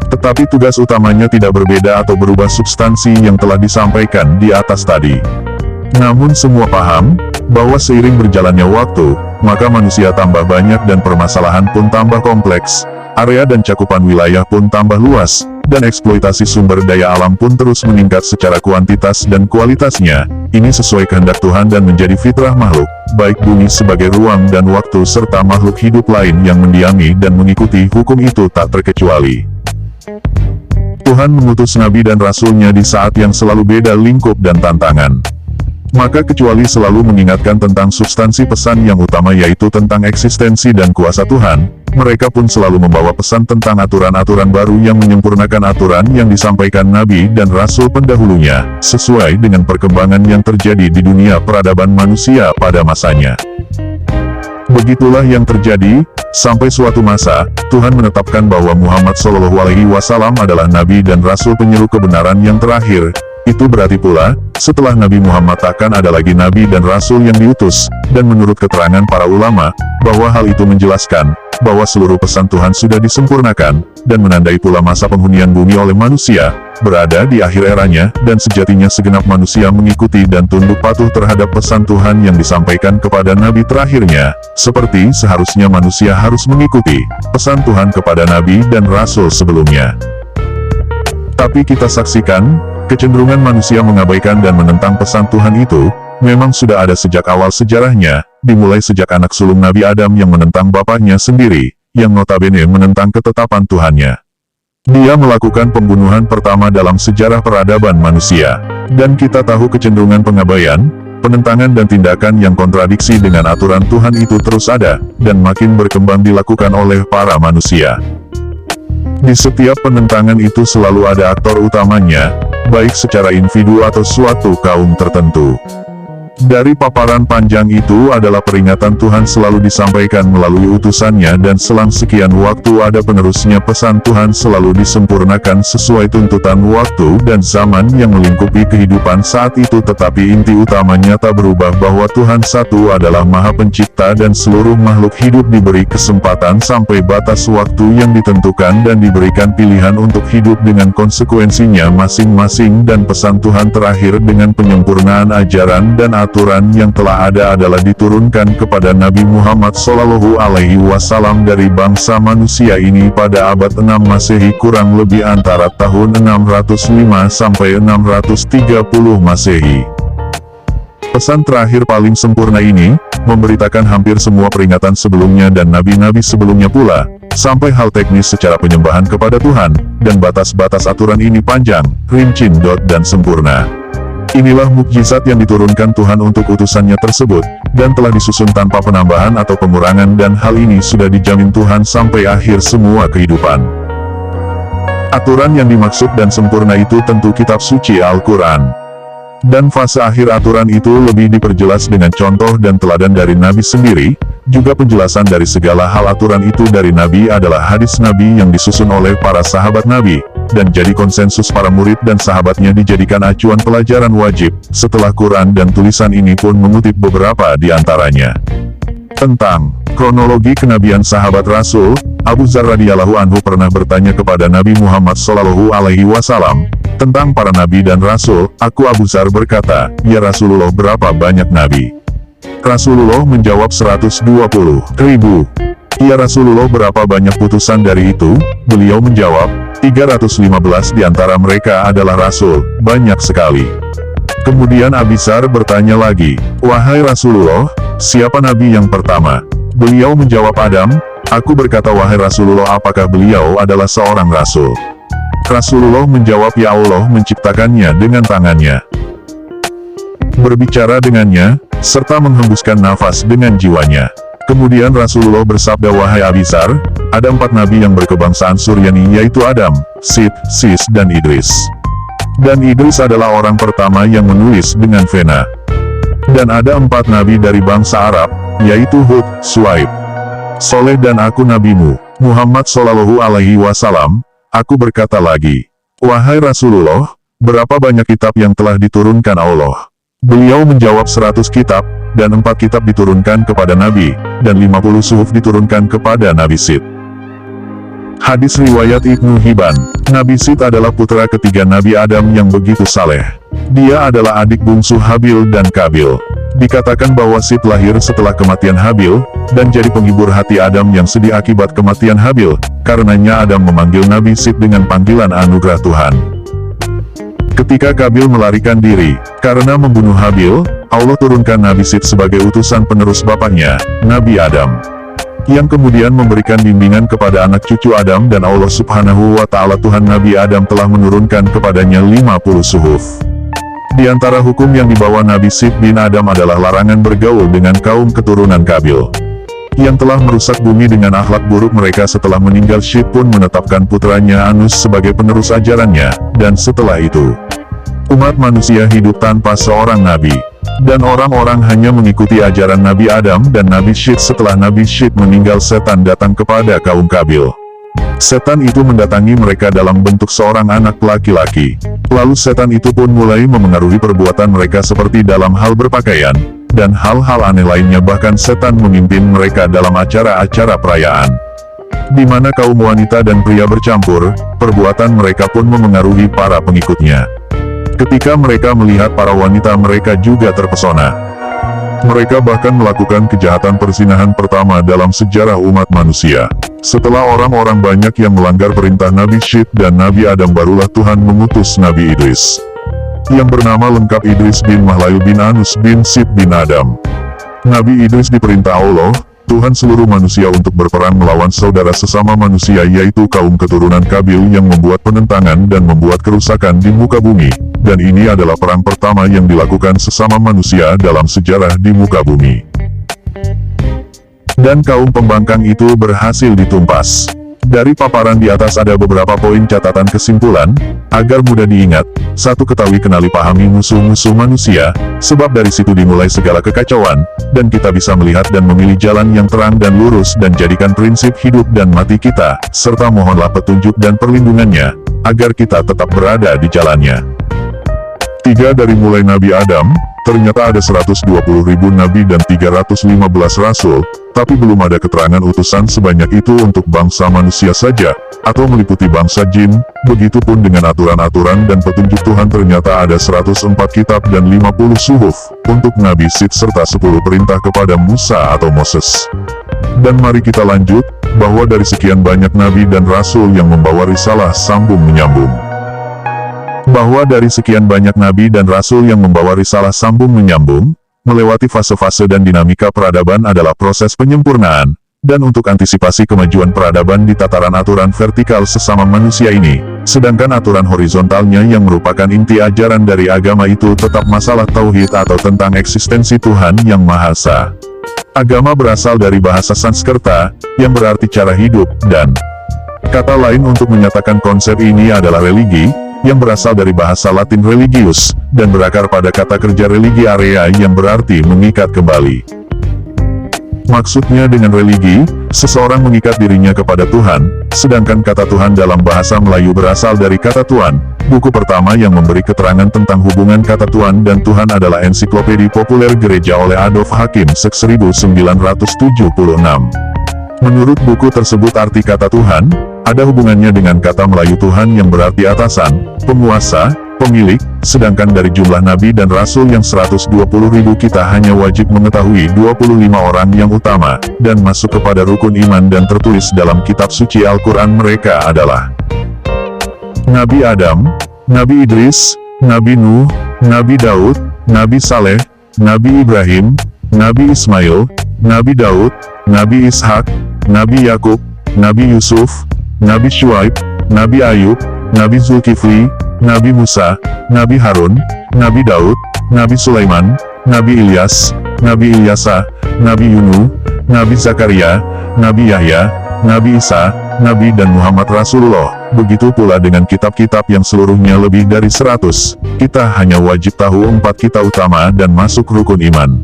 Speaker 1: Tetapi tugas utamanya tidak berbeda atau berubah substansi yang telah disampaikan di atas tadi. Namun semua paham, bahwa seiring berjalannya waktu, maka manusia tambah banyak dan permasalahan pun tambah kompleks, area dan cakupan wilayah pun tambah luas, dan eksploitasi sumber daya alam pun terus meningkat secara kuantitas dan kualitasnya. Ini sesuai kehendak Tuhan dan menjadi fitrah makhluk, baik bumi sebagai ruang dan waktu serta makhluk hidup lain yang mendiami dan mengikuti hukum itu tak terkecuali. Tuhan mengutus Nabi dan Rasul-Nya di saat yang selalu beda lingkup dan tantangan. Maka kecuali selalu mengingatkan tentang substansi pesan yang utama, yaitu tentang eksistensi dan kuasa Tuhan, mereka pun selalu membawa pesan tentang aturan-aturan baru yang menyempurnakan aturan yang disampaikan Nabi dan Rasul pendahulunya, sesuai dengan perkembangan yang terjadi di dunia peradaban manusia pada masanya. Begitulah yang terjadi, sampai suatu masa, Tuhan menetapkan bahwa Muhammad SAW adalah Nabi dan Rasul penyeru kebenaran yang terakhir. Itu berarti pula, setelah Nabi Muhammad takkan ada lagi Nabi dan Rasul yang diutus, dan menurut keterangan para ulama, bahwa hal itu menjelaskan, bahwa seluruh pesan Tuhan sudah disempurnakan, dan menandai pula masa penghunian bumi oleh manusia, berada di akhir eranya, dan sejatinya segenap manusia mengikuti dan tunduk patuh terhadap pesan Tuhan yang disampaikan kepada Nabi terakhirnya, seperti seharusnya manusia harus mengikuti pesan Tuhan kepada Nabi dan Rasul sebelumnya. Tapi kita saksikan, kecenderungan manusia mengabaikan dan menentang pesan Tuhan itu, memang sudah ada sejak awal sejarahnya, dimulai sejak anak sulung Nabi Adam yang menentang bapaknya sendiri, yang notabene menentang ketetapan Tuhannya. Dia melakukan pembunuhan pertama dalam sejarah peradaban manusia. Dan kita tahu kecenderungan pengabaian, penentangan dan tindakan yang kontradiksi dengan aturan Tuhan itu terus ada, dan makin berkembang dilakukan oleh para manusia. Di setiap penentangan itu selalu ada aktor utamanya, baik secara individu atau suatu kaum tertentu. Dari paparan panjang itu adalah peringatan Tuhan selalu disampaikan melalui utusannya, dan selang sekian waktu ada penerusnya. Pesan Tuhan selalu disempurnakan sesuai tuntutan waktu dan zaman yang melingkupi kehidupan saat itu, tetapi inti utamanya tak berubah, bahwa Tuhan satu adalah Maha Pencipta dan seluruh makhluk hidup diberi kesempatan sampai batas waktu yang ditentukan dan diberikan pilihan untuk hidup dengan konsekuensinya masing-masing, dan pesan Tuhan terakhir dengan penyempurnaan ajaran dan aturan yang telah ada adalah diturunkan kepada Nabi Muhammad SAW dari bangsa manusia ini pada abad 6 Masehi, kurang lebih antara tahun 605 sampai 630 Masehi. Pesan terakhir paling sempurna ini, memberitakan hampir semua peringatan sebelumnya dan nabi-nabi sebelumnya pula, sampai hal teknis secara penyembahan kepada Tuhan, dan batas-batas aturan ini panjang, rinci, dan sempurna. Inilah mukjizat yang diturunkan Tuhan untuk utusannya tersebut, dan telah disusun tanpa penambahan atau pengurangan, dan hal ini sudah dijamin Tuhan sampai akhir semua kehidupan. Aturan yang dimaksud dan sempurna itu tentu kitab suci Al-Quran. Dan fase akhir aturan itu lebih diperjelas dengan contoh dan teladan dari Nabi sendiri. Juga penjelasan dari segala hal aturan itu dari Nabi adalah hadis Nabi yang disusun oleh para sahabat Nabi, dan jadi konsensus para murid dan sahabatnya dijadikan acuan pelajaran wajib. Setelah Quran dan tulisan ini pun mengutip beberapa di antaranya. Tentang kronologi kenabian sahabat Rasul, Abu Dzar radhiyallahu anhu pernah bertanya kepada Nabi Muhammad SAW, tentang para nabi dan rasul. Aku Abu Dzar berkata, "Ya Rasulullah, berapa banyak nabi?" Rasulullah menjawab 120.000. "Ya Rasulullah, berapa banyak putusan dari itu?" Beliau menjawab, 315 di antara mereka adalah rasul, banyak sekali. Kemudian Abu Dzar bertanya lagi, "Wahai Rasulullah, siapa nabi yang pertama?" Beliau menjawab, "Adam." Aku berkata, "Wahai Rasulullah, apakah beliau adalah seorang rasul?" Rasulullah menjawab, "Ya Allah menciptakannya dengan tangannya, berbicara dengannya, serta menghembuskan nafas dengan jiwanya." Kemudian Rasulullah bersabda, "Wahai Abu Dzar, ada 4 nabi yang berkebangsaan Suryani, yaitu Adam, Sid, Sis, dan Idris. Dan Idris adalah orang pertama yang menulis dengan vena. Dan ada 4 nabi dari bangsa Arab, yaitu Hud, Shuaib, Soleh, dan aku nabimu, Muhammad Shallallahu Alaihi Wasallam." Aku berkata lagi, "Wahai Rasulullah, berapa banyak kitab yang telah diturunkan Allah?" Beliau menjawab 100 kitab, dan 4 kitab diturunkan kepada Nabi, dan 50 suhuf diturunkan kepada Nabi Sid. Hadis riwayat Ibnu Hibban. Nabi Sid adalah putra ketiga Nabi Adam yang begitu saleh. Dia adalah adik bungsu Habil dan Kabil. Dikatakan bahwa Sid lahir setelah kematian Habil, dan jadi penghibur hati Adam yang sedih akibat kematian Habil. Karenanya Adam memanggil Nabi Sid dengan panggilan anugerah Tuhan. Ketika Kabil melarikan diri karena membunuh Habil, Allah turunkan Nabi Sid sebagai utusan penerus bapaknya, Nabi Adam, yang kemudian memberikan bimbingan kepada anak cucu Adam, dan Allah Subhanahu wa Ta'ala Tuhan Nabi Adam telah menurunkan kepadanya 50 suhuf. Di antara hukum yang dibawa Nabi Sid bin Adam adalah larangan bergaul dengan kaum keturunan Kabil, yang telah merusak bumi dengan akhlak buruk mereka. Setelah meninggal, Syed pun menetapkan putranya Anus sebagai penerus ajarannya, dan setelah itu, umat manusia hidup tanpa seorang nabi, dan orang-orang hanya mengikuti ajaran Nabi Adam dan Nabi Syed. Setelah Nabi Syed meninggal, setan datang kepada kaum Kabil. Setan itu mendatangi mereka dalam bentuk seorang anak laki-laki. Lalu setan itu pun mulai memengaruhi perbuatan mereka seperti dalam hal berpakaian, dan hal-hal aneh lainnya. Bahkan setan memimpin mereka dalam acara-acara perayaan, di mana kaum wanita dan pria bercampur. Perbuatan mereka pun memengaruhi para pengikutnya. Ketika mereka melihat para wanita, mereka juga terpesona. Mereka bahkan melakukan kejahatan perzinahan pertama dalam sejarah umat manusia. Setelah orang-orang banyak yang melanggar perintah Nabi Syed dan Nabi Adam, barulah Tuhan mengutus Nabi Idris, yang bernama lengkap Idris bin Mahlayu bin Anus bin Sid bin Adam. Nabi Idris diperintah Allah, Tuhan, seluruh manusia untuk berperang melawan saudara sesama manusia, yaitu kaum keturunan Kabil yang membuat penentangan dan membuat kerusakan di muka bumi. Dan ini adalah perang pertama yang dilakukan sesama manusia dalam sejarah di muka bumi. Dan kaum pembangkang itu berhasil ditumpas. Dari paparan di atas ada beberapa poin catatan kesimpulan, agar mudah diingat. 1. Ketahui, kenali, pahami musuh-musuh manusia, sebab dari situ dimulai segala kekacauan, dan kita bisa melihat dan memilih jalan yang terang dan lurus, dan jadikan prinsip hidup dan mati kita, serta mohonlah petunjuk dan perlindungannya, agar kita tetap berada di jalannya. 3. Dari mulai Nabi Adam, ternyata ada 120.000 nabi dan 315 rasul, tapi belum ada keterangan utusan sebanyak itu untuk bangsa manusia saja, atau meliputi bangsa jin. Begitupun dengan aturan-aturan dan petunjuk Tuhan, ternyata ada 104 kitab dan 50 suhuf untuk Nabi Syed, serta 10 perintah kepada Musa atau Moses. Dan mari kita lanjut, bahwa dari sekian banyak nabi dan rasul yang membawa risalah sambung menyambung. Bahwa dari sekian banyak nabi dan rasul yang membawa risalah sambung menyambung, melewati fase-fase dan dinamika peradaban adalah proses penyempurnaan, dan untuk antisipasi kemajuan peradaban di tataran aturan vertikal sesama manusia ini, sedangkan aturan horizontalnya yang merupakan inti ajaran dari agama itu tetap masalah tauhid atau tentang eksistensi Tuhan yang Maha Esa. Agama berasal dari bahasa Sanskerta, yang berarti cara hidup, dan kata lain untuk menyatakan konsep ini adalah religi, yang berasal dari bahasa Latin religius, dan berakar pada kata kerja religi area yang berarti mengikat kembali. Maksudnya dengan religi, seseorang mengikat dirinya kepada Tuhan, sedangkan kata Tuhan dalam bahasa Melayu berasal dari kata Tuan. Buku pertama yang memberi keterangan tentang hubungan kata Tuan dan Tuhan adalah Ensiklopedi Populer Gereja oleh Adolf Hakim sek 1976. Menurut buku tersebut arti kata Tuhan, ada hubungannya dengan kata Melayu Tuhan yang berarti atasan, penguasa, pemilik, sedangkan dari jumlah nabi dan rasul yang 120.000 kita hanya wajib mengetahui 25 orang yang utama, dan masuk kepada rukun iman dan tertulis dalam kitab suci Al-Quran mereka adalah Nabi Adam, Nabi Idris, Nabi Nuh, Nabi Daud, Nabi Saleh, Nabi Ibrahim, Nabi Ismail, Nabi Daud, Nabi Ishak, Nabi Yakub, Nabi Yusuf, Nabi Syuaib, Nabi Ayub, Nabi Zulkifli, Nabi Musa, Nabi Harun, Nabi Daud, Nabi Sulaiman, Nabi Ilyas, Nabi Ilyasa, Nabi Yunus, Nabi Zakaria, Nabi Yahya, Nabi Isa, Nabi dan Muhammad Rasulullah. Begitu pula dengan kitab-kitab yang seluruhnya lebih dari 100. Kita hanya wajib tahu 4 kitab utama dan masuk rukun iman.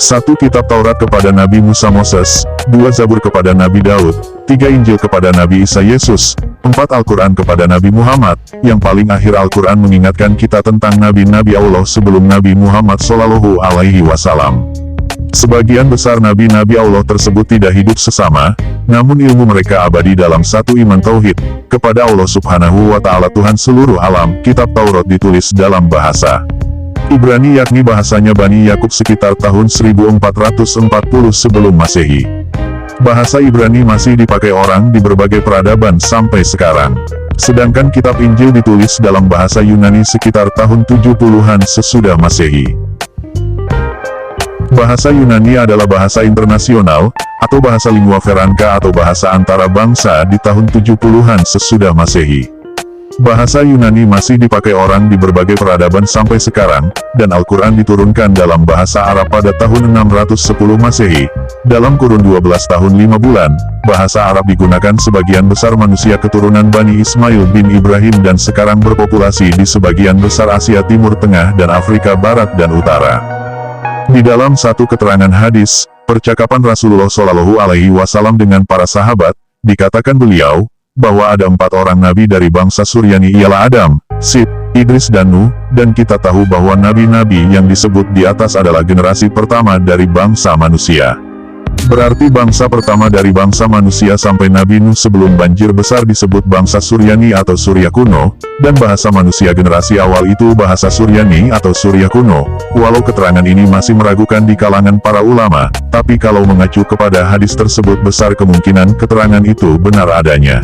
Speaker 1: 1 Kitab Taurat kepada Nabi Musa Moses, 2 Zabur kepada Nabi Daud, 3 Injil kepada Nabi Isa Yesus, 4 Al-Quran kepada Nabi Muhammad. Yang paling akhir Al-Quran mengingatkan kita tentang nabi-nabi Allah sebelum Nabi Muhammad Shallallahu Alaihi Wasallam. Sebagian besar nabi-nabi Allah tersebut tidak hidup sesama, namun ilmu mereka abadi dalam satu iman tauhid kepada Allah Subhanahu wa Ta'ala Tuhan seluruh alam. Kitab Taurat ditulis dalam bahasa Ibrani yakni bahasanya Bani Yakub sekitar tahun 1440 sebelum Masehi. Bahasa Ibrani masih dipakai orang di berbagai peradaban sampai sekarang. Sedangkan kitab Injil ditulis dalam bahasa Yunani sekitar tahun 70-an sesudah Masehi. Bahasa Yunani adalah bahasa internasional, atau bahasa lingua franca atau bahasa antara bangsa di tahun 70-an sesudah Masehi. Bahasa Yunani masih dipakai orang di berbagai peradaban sampai sekarang, dan Al-Quran diturunkan dalam bahasa Arab pada tahun 610 Masehi. Dalam kurun 12 tahun 5 bulan, bahasa Arab digunakan sebagian besar manusia keturunan Bani Ismail bin Ibrahim dan sekarang berpopulasi di sebagian besar Asia Timur Tengah dan Afrika Barat dan Utara. Di dalam satu keterangan hadis, percakapan Rasulullah Shallallahu Alaihi Wasallam dengan para sahabat, dikatakan beliau, bahwa ada 4 orang nabi dari bangsa Suryani ialah Adam, Sith, Idris dan Nuh, dan kita tahu bahwa nabi-nabi yang disebut di atas adalah generasi pertama dari bangsa manusia. Berarti bangsa pertama dari bangsa manusia sampai Nabi Nuh sebelum banjir besar disebut bangsa Suryani atau Surya kuno, dan bahasa manusia generasi awal itu bahasa Suryani atau Surya kuno. Walau keterangan ini masih meragukan di kalangan para ulama, tapi kalau mengacu kepada hadis tersebut besar kemungkinan keterangan itu benar adanya.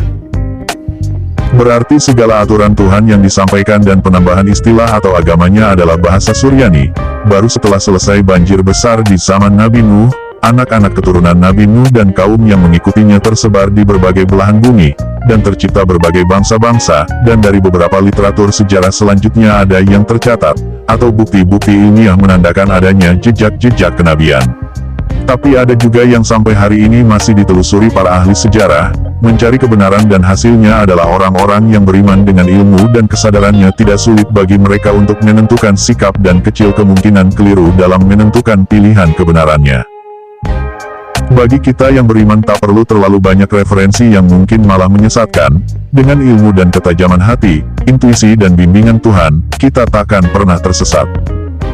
Speaker 1: Berarti segala aturan Tuhan yang disampaikan dan penambahan istilah atau agamanya adalah bahasa Suryani. Baru setelah selesai banjir besar di zaman Nabi Nuh, anak-anak keturunan Nabi Nuh dan kaum yang mengikutinya tersebar di berbagai belahan bumi, dan tercipta berbagai bangsa-bangsa, dan dari beberapa literatur sejarah selanjutnya ada yang tercatat, atau bukti-bukti ilmiah menandakan adanya jejak-jejak kenabian. Tapi ada juga yang sampai hari ini masih ditelusuri para ahli sejarah, mencari kebenaran dan hasilnya adalah orang-orang yang beriman dengan ilmu dan kesadarannya tidak sulit bagi mereka untuk menentukan sikap dan kecil kemungkinan keliru dalam menentukan pilihan kebenarannya. Bagi kita yang beriman tak perlu terlalu banyak referensi yang mungkin malah menyesatkan. Dengan ilmu dan ketajaman hati, intuisi dan bimbingan Tuhan, kita takkan pernah tersesat.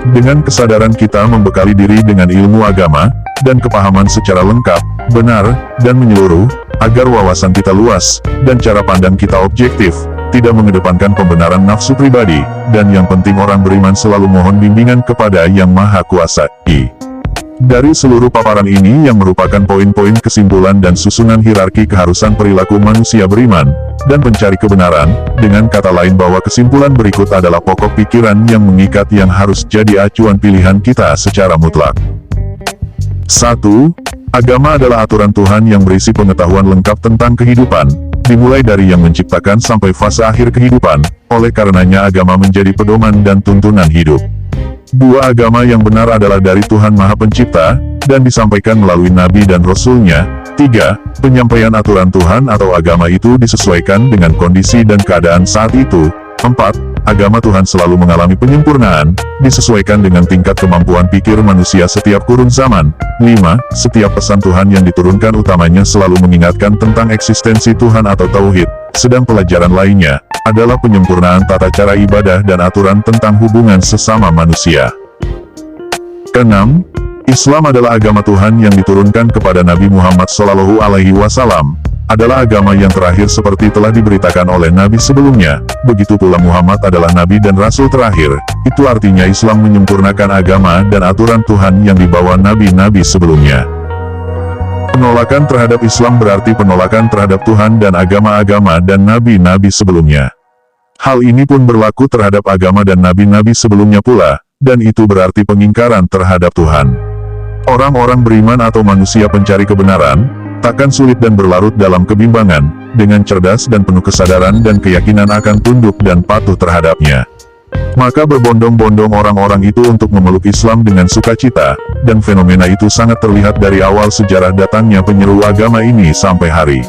Speaker 1: Dengan kesadaran kita membekali diri dengan ilmu agama, dan kepahaman secara lengkap, benar, dan menyeluruh, agar wawasan kita luas, dan cara pandang kita objektif, tidak mengedepankan pembenaran nafsu pribadi, dan yang penting orang beriman selalu mohon bimbingan kepada Yang Maha Kuasa. Dari seluruh paparan ini yang merupakan poin-poin kesimpulan dan susunan hierarki keharusan perilaku manusia beriman, dan pencari kebenaran, dengan kata lain bahwa kesimpulan berikut adalah pokok pikiran yang mengikat yang harus jadi acuan pilihan kita secara mutlak. 1. Agama adalah aturan Tuhan yang berisi pengetahuan lengkap tentang kehidupan, dimulai dari yang menciptakan sampai fase akhir kehidupan, oleh karenanya agama menjadi pedoman dan tuntunan hidup. Dua agama yang benar adalah dari Tuhan Maha Pencipta, dan disampaikan melalui Nabi dan Rasul-Nya. 3. Penyampaian aturan Tuhan atau agama itu disesuaikan dengan kondisi dan keadaan saat itu. 4. Agama Tuhan selalu mengalami penyempurnaan, disesuaikan dengan tingkat kemampuan pikir manusia setiap kurun zaman. 5. Setiap pesan Tuhan yang diturunkan utamanya selalu mengingatkan tentang eksistensi Tuhan atau Tauhid, sedang pelajaran lainnya adalah penyempurnaan tata cara ibadah dan aturan tentang hubungan sesama manusia. 6. Islam adalah agama Tuhan yang diturunkan kepada Nabi Muhammad SAW, adalah agama yang terakhir seperti telah diberitakan oleh Nabi sebelumnya. Begitu pula Muhammad adalah Nabi dan Rasul terakhir. Itu artinya Islam menyempurnakan agama dan aturan Tuhan yang dibawa Nabi-Nabi sebelumnya. Penolakan terhadap Islam berarti penolakan terhadap Tuhan dan agama-agama dan Nabi-Nabi sebelumnya. Hal ini pun berlaku terhadap agama dan Nabi-Nabi sebelumnya pula, dan itu berarti pengingkaran terhadap Tuhan. Orang-orang beriman atau manusia pencari kebenaran, takkan sulit dan berlarut dalam kebimbangan, dengan cerdas dan penuh kesadaran dan keyakinan akan tunduk dan patuh terhadapnya. Maka berbondong-bondong orang-orang itu untuk memeluk Islam dengan sukacita, dan fenomena itu sangat terlihat dari awal sejarah datangnya penyeru agama ini sampai hari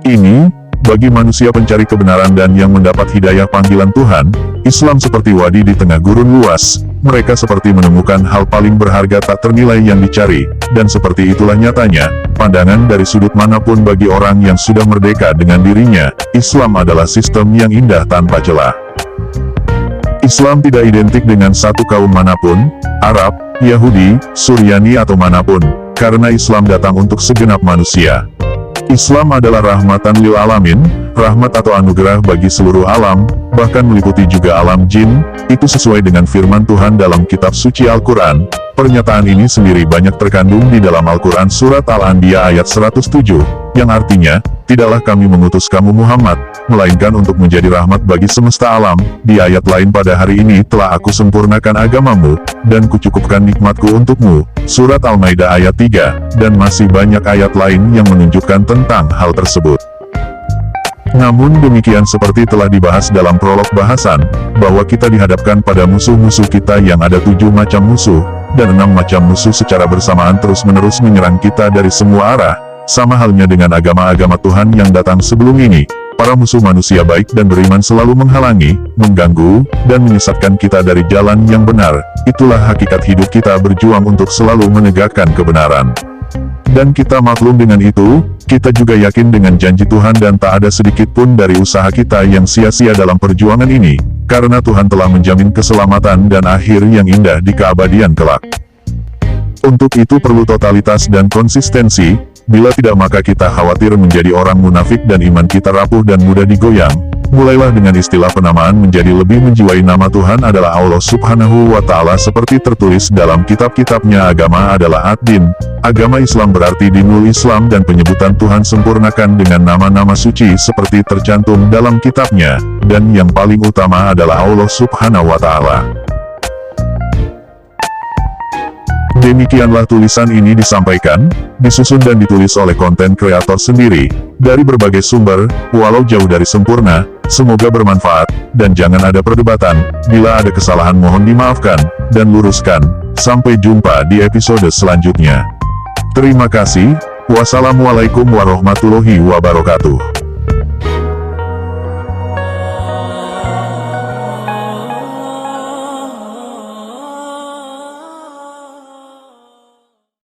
Speaker 1: ini. Bagi manusia pencari kebenaran dan yang mendapat hidayah panggilan Tuhan, Islam seperti wadi di tengah gurun luas. Mereka seperti menemukan hal paling berharga tak ternilai yang dicari, dan seperti itulah nyatanya, pandangan dari sudut manapun bagi orang yang sudah merdeka dengan dirinya, Islam adalah sistem yang indah tanpa celah. Islam tidak identik dengan satu kaum manapun, Arab, Yahudi, Suryani atau manapun, karena Islam datang untuk segenap manusia. Islam adalah rahmatan lil alamin, rahmat atau anugerah bagi seluruh alam, bahkan meliputi juga alam jin. Itu sesuai dengan firman Tuhan dalam kitab suci Al-Quran. Pernyataan ini sendiri banyak terkandung di dalam Al-Quran surat Al-Anbiya ayat 107, yang artinya, tidaklah kami mengutus kamu Muhammad, melainkan untuk menjadi rahmat bagi semesta alam. Di ayat lain, pada hari ini telah aku sempurnakan agamamu, dan kucukupkan nikmatku untukmu. Surat Al-Maidah ayat 3, dan masih banyak ayat lain yang menunjukkan tentang hal tersebut. Namun demikian seperti telah dibahas dalam prolog bahasan, bahwa kita dihadapkan pada musuh-musuh kita yang ada 7 macam musuh, dan 6 macam musuh secara bersamaan terus-menerus menyerang kita dari semua arah. Sama halnya dengan agama-agama Tuhan yang datang sebelum ini, para musuh manusia baik dan beriman selalu menghalangi, mengganggu, dan menyesatkan kita dari jalan yang benar. Itulah hakikat hidup kita berjuang untuk selalu menegakkan kebenaran. Dan kita maklum dengan itu, kita juga yakin dengan janji Tuhan dan tak ada sedikit pun dari usaha kita yang sia-sia dalam perjuangan ini, karena Tuhan telah menjamin keselamatan dan akhir yang indah di keabadian kelak. Untuk itu perlu totalitas dan konsistensi. Bila tidak maka kita khawatir menjadi orang munafik dan iman kita rapuh dan mudah digoyang. Mulailah dengan istilah penamaan menjadi lebih menjiwai nama Tuhan adalah Allah Subhanahu wa Ta'ala seperti tertulis dalam kitab-kitabnya. Agama adalah ad-din. Agama Islam berarti dinul Islam dan penyebutan Tuhan sempurnakan dengan nama-nama suci seperti tercantum dalam kitabnya. Dan yang paling utama adalah Allah Subhanahu wa Ta'ala. Demikianlah tulisan ini disampaikan, disusun dan ditulis oleh konten kreator sendiri, dari berbagai sumber, walau jauh dari sempurna. Semoga bermanfaat, dan jangan ada perdebatan. Bila ada kesalahan mohon dimaafkan, dan luruskan. Sampai jumpa di episode selanjutnya. Terima kasih. Wassalamualaikum warahmatullahi wabarakatuh.